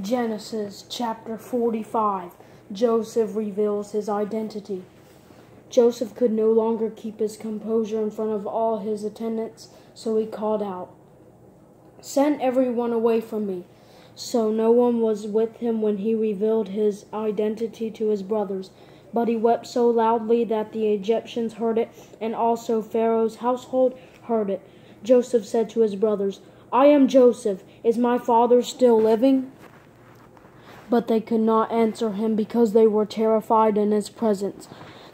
Genesis chapter 45. Joseph reveals his identity. Joseph could no longer keep his composure in front of all his attendants, so he called out, "Send everyone away from me." So no one was with him when he revealed his identity to his brothers. But he wept so loudly that the Egyptians heard it, and also Pharaoh's household heard it. Joseph said to his brothers, "I am Joseph. Is my father still living?" But they could not answer him because they were terrified in his presence.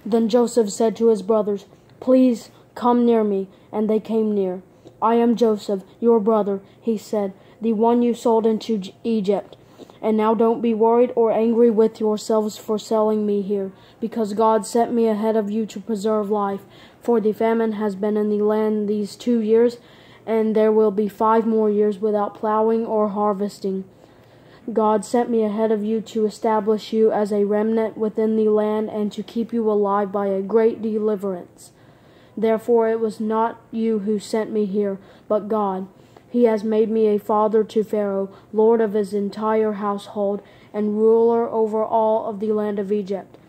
Then Joseph said to his brothers, "Please come near me." And they came near. "I am Joseph, your brother," he said, "the one you sold into Egypt. And now don't be worried or angry with yourselves for selling me here, because God sent me ahead of you to preserve life. For the famine has been in the land these 2 years, and there will be 5 more years without plowing or harvesting. God sent me ahead of you to establish you as a remnant within the land and to keep you alive by a great deliverance. Therefore it was not you who sent me here, but God. He has made me a father to Pharaoh, lord of his entire household, and ruler over all of the land of Egypt.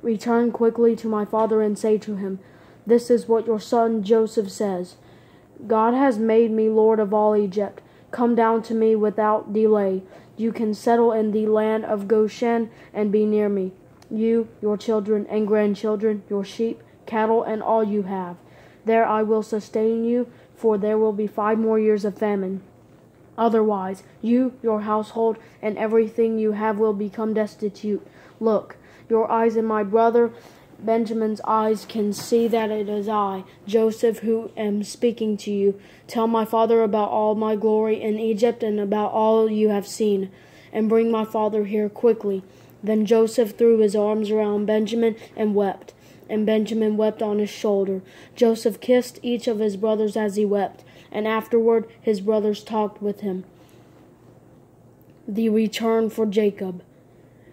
Return quickly to my father and say to him, 'This is what your son Joseph says. God has made me lord of all Egypt. Come down to me without delay. You can settle in the land of Goshen and be near me, you, your children and grandchildren, your sheep, cattle, and all you have. There I will sustain you, for there will be 5 more years of famine. Otherwise, you, your household, and everything you have will become destitute. Look, your eyes and my brother Benjamin's eyes can see that it is I, Joseph, who am speaking to you. Tell my father about all my glory in Egypt and about all you have seen, and bring my father here quickly." Then Joseph threw his arms around Benjamin and wept, and Benjamin wept on his shoulder. Joseph kissed each of his brothers as he wept, and afterward his brothers talked with him. The return for Jacob.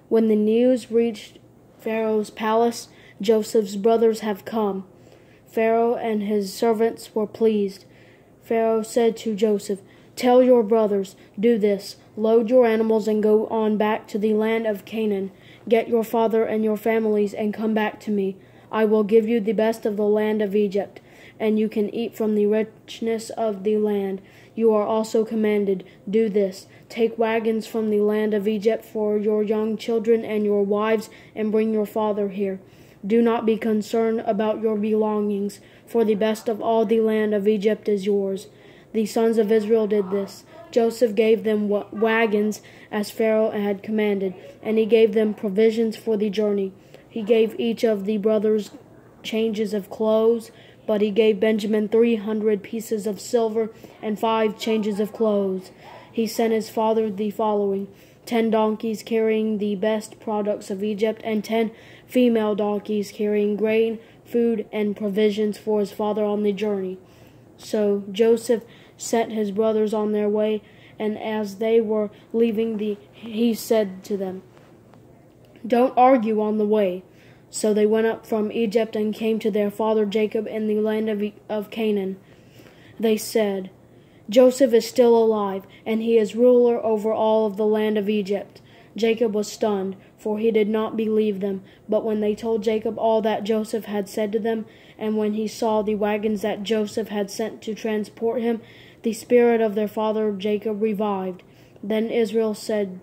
When the news reached Pharaoh's palace, "Joseph's brothers have come." Pharaoh and his servants were pleased. Pharaoh said to Joseph, "Tell your brothers, do this, load your animals and go on back to the land of Canaan. Get your father and your families and come back to me. I will give you the best of the land of Egypt, and you can eat from the richness of the land. You are also commanded, do this, take wagons from the land of Egypt for your young children and your wives, and bring your father here. Do not be concerned about your belongings, for the best of all the land of Egypt is yours." The sons of Israel did this. Joseph gave them wagons as Pharaoh had commanded, and he gave them provisions for the journey. He gave each of the brothers changes of clothes, but he gave Benjamin 300 pieces of silver and 5 changes of clothes. He sent his father the following: 10 donkeys carrying the best products of Egypt, and 10 female donkeys carrying grain, food, and provisions for his father on the journey. So Joseph sent his brothers on their way, and as they were leaving, he said to them, "Don't argue on the way." So they went up from Egypt and came to their father Jacob in the land of Canaan. They said, "Joseph is still alive, and he is ruler over all of the land of Egypt." Jacob was stunned, for he did not believe them. But when they told Jacob all that Joseph had said to them, and when he saw the wagons that Joseph had sent to transport him, the spirit of their father Jacob revived. Then Israel said,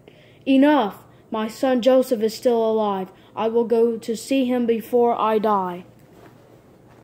"Enough! My son Joseph is still alive. I will go to see him before I die."